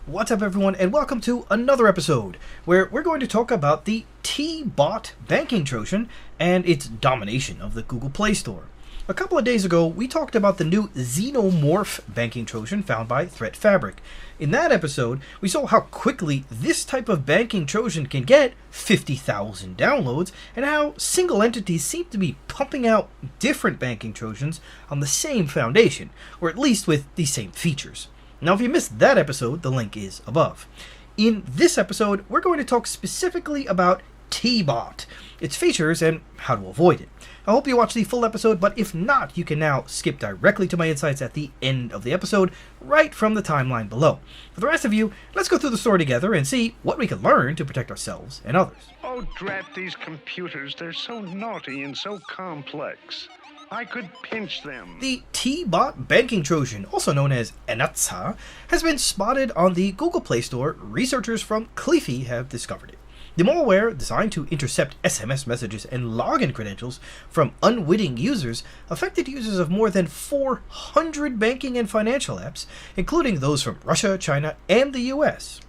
What's up, everyone, and welcome to another episode where we're going to talk about the TeaBot banking Trojan and its domination of the Google Play Store. A couple of days ago, we talked about the new Xenomorph banking Trojan found by ThreatFabric. In that episode, we saw how quickly this type of banking Trojan can get 50,000 downloads and how single entities seem to be pumping out different banking Trojans on the same foundation, or at least with the same features. Now, if you missed that episode, the link is above. In this episode, we're going to talk specifically about TeaBot, its features, and how to avoid it. I hope you watch the full episode, but if not, you can now skip directly to my insights at the end of the episode, right from the timeline below. For the rest of you, let's go through the story together and see what we can learn to protect ourselves and others. Oh, drat these computers. They're so naughty and so complex. I could pinch them. The TeaBot banking Trojan, also known as Enatsa, has been spotted on the Google Play Store. Researchers from Cliffy have discovered it. The malware, designed to intercept SMS messages and login credentials from unwitting users, affected users of more than 400 banking and financial apps, including those from Russia, China, and the US.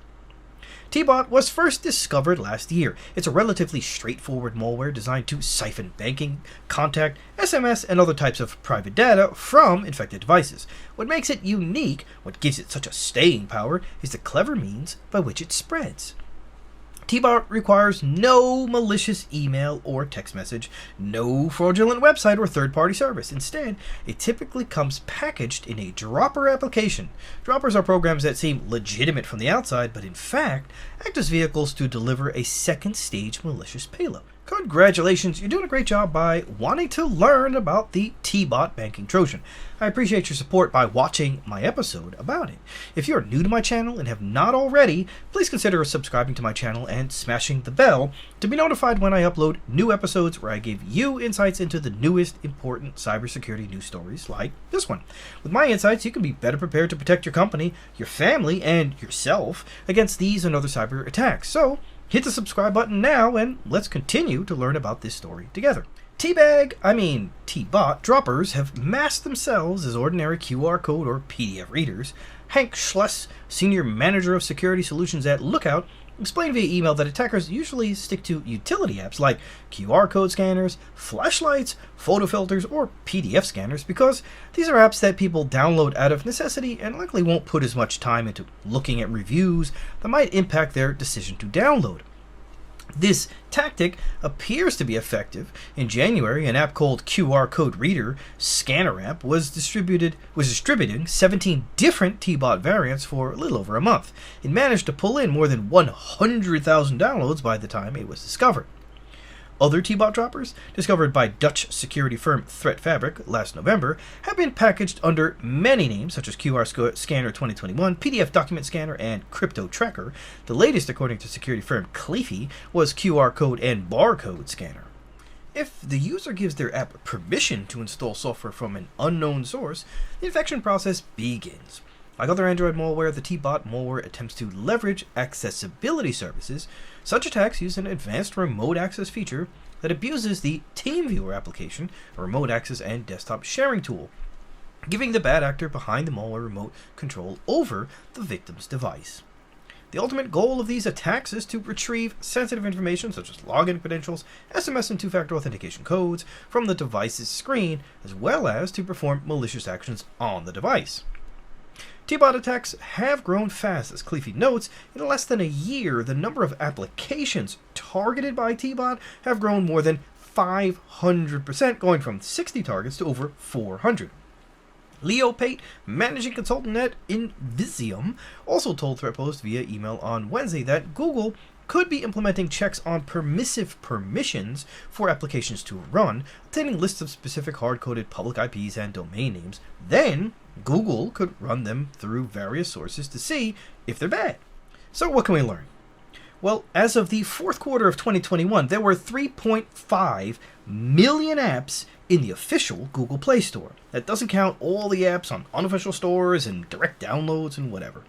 TeaBot was first discovered last year. It's a relatively straightforward malware designed to siphon banking, contact, SMS, and other types of private data from infected devices. What makes it unique, what gives it such a staying power, is the clever means by which it spreads. TeaBot requires no malicious email or text message, no fraudulent website or third-party service. Instead, it typically comes packaged in a dropper application. Droppers are programs that seem legitimate from the outside, but in fact, act as vehicles to deliver a second-stage malicious payload. Congratulations, you're doing a great job by wanting to learn about the TeaBot banking Trojan. I appreciate your support by watching my episode about it. If you're new to my channel and have not already, please consider subscribing to my channel and smashing the bell to be notified when I upload new episodes where I give you insights into the newest important cybersecurity news stories like this one. With my insights, you can be better prepared to protect your company, your family, and yourself against these and other cyber attacks. So, hit the subscribe button now, and let's continue to learn about this story together. TeaBot droppers have masked themselves as ordinary QR code or PDF readers. Hank Schless, Senior Manager of Security Solutions at Lookout, explained via email that attackers usually stick to utility apps like QR code scanners, flashlights, photo filters, or PDF scanners because these are apps that people download out of necessity and likely won't put as much time into looking at reviews that might impact their decision to download. This tactic appears to be effective. In January, an app called QR Code Reader Scanner app was distributing 17 different TeaBot variants for a little over a month. It managed to pull in more than 100,000 downloads by the time it was discovered. Other TeaBot droppers, discovered by Dutch security firm ThreatFabric last November, have been packaged under many names such as QR Scanner 2021, PDF Document Scanner, and Crypto Tracker. The latest, according to security firm Cliffy, was QR Code and Barcode Scanner. If the user gives their app permission to install software from an unknown source, the infection process begins. Like other Android malware, the TeaBot malware attempts to leverage accessibility services. Such attacks use an advanced remote access feature that abuses the TeamViewer application, a remote access and desktop sharing tool, giving the bad actor behind the malware remote control over the victim's device. The ultimate goal of these attacks is to retrieve sensitive information such as login credentials, SMS and two-factor authentication codes from the device's screen, as well as to perform malicious actions on the device. TeaBot attacks have grown fast, as Cliffy notes. In less than a year, the number of applications targeted by TeaBot have grown more than 500%, going from 60 targets to over 400. Leo Pate, managing consultant at Invisium, also told ThreatPost via email on Wednesday that Google could be implementing checks on permissive permissions for applications to run, obtaining lists of specific hard-coded public IPs and domain names. Then, Google could run them through various sources to see if they're bad. So what can we learn? Well, as of the fourth quarter of 2021, there were 3.5 million apps in the official Google Play Store. That doesn't count all the apps on unofficial stores and direct downloads and whatever.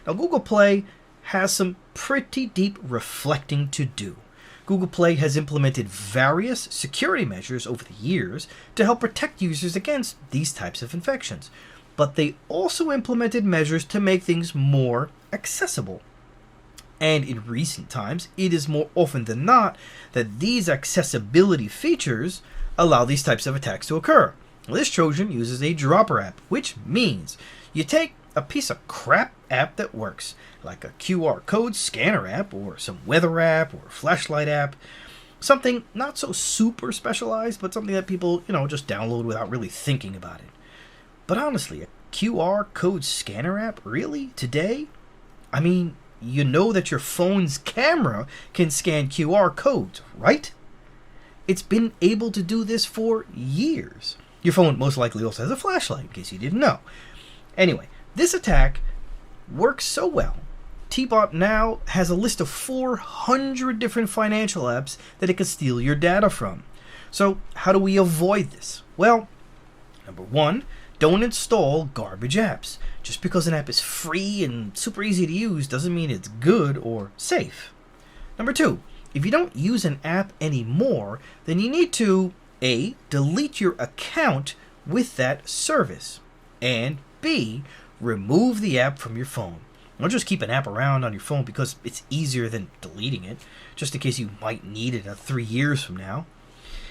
Now, Google Play has some pretty deep reflecting to do. Google Play has implemented various security measures over the years to help protect users against these types of infections. But they also implemented measures to make things more accessible. And in recent times, it is more often than not that these accessibility features allow these types of attacks to occur. Well, this Trojan uses a dropper app, which means you take a piece of crap app that works, like a QR code scanner app, or some weather app, or flashlight app, something not so super specialized, but something that people, just download without really thinking about it. But honestly, a QR code scanner app, really, today? I mean, you know that your phone's camera can scan QR codes, right? It's been able to do this for years. Your phone most likely also has a flashlight, in case you didn't know. Anyway, this attack works so well, TeaBot now has a list of 400 different financial apps that it can steal your data from. So how do we avoid this? Well, number one, don't install garbage apps. Just because an app is free and super easy to use doesn't mean it's good or safe. Number two, if you don't use an app anymore, then you need to A, delete your account with that service, and B, remove the app from your phone. Don't just keep an app around on your phone because it's easier than deleting it, just in case you might need it 3 years from now.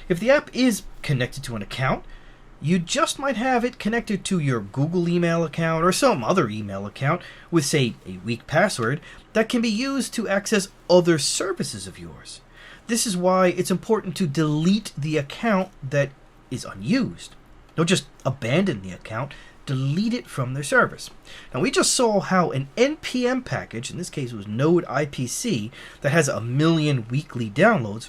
If the app is connected to an account, you just might have it connected to your Google email account or some other email account with, say, a weak password that can be used to access other services of yours. This is why it's important to delete the account that is unused. Don't just abandon the account, delete it from their service. Now, we just saw how an NPM package, in this case it was Node IPC, that has 1 million weekly downloads,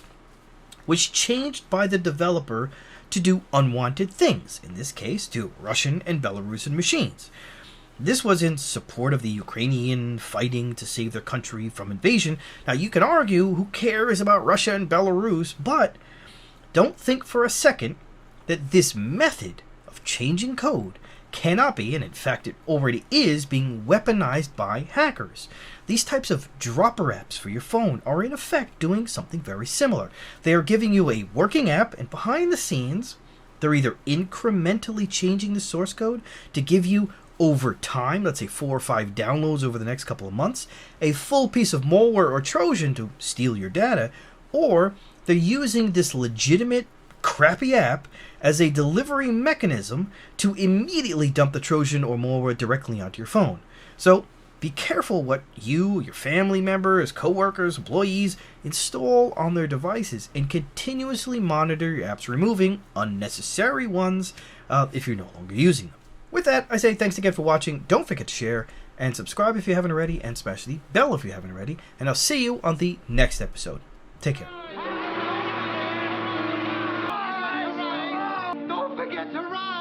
was changed by the developer to do unwanted things, in this case to Russian and Belarusian machines. This was in support of the Ukrainian fighting to save their country from invasion. Now, you can argue who cares about Russia and Belarus, but don't think for a second that this method of changing code cannot be, and in fact it already is, being weaponized by hackers. These types of dropper apps for your phone are in effect doing something very similar. They are giving you a working app, and behind the scenes, they're either incrementally changing the source code to give you, over time, let's say 4 or 5 downloads over the next couple of months, a full piece of malware or Trojan to steal your data, or they're using this legitimate crappy app as a delivery mechanism to immediately dump the Trojan or malware directly onto your phone. So be careful what you, your family members, coworkers, employees install on their devices, and continuously monitor your apps, removing unnecessary ones if you're no longer using them. With that, I say thanks again for watching. Don't forget to share and subscribe if you haven't already, and smash the bell if you haven't already, and I'll see you on the next episode. Take care. Don't forget to ride!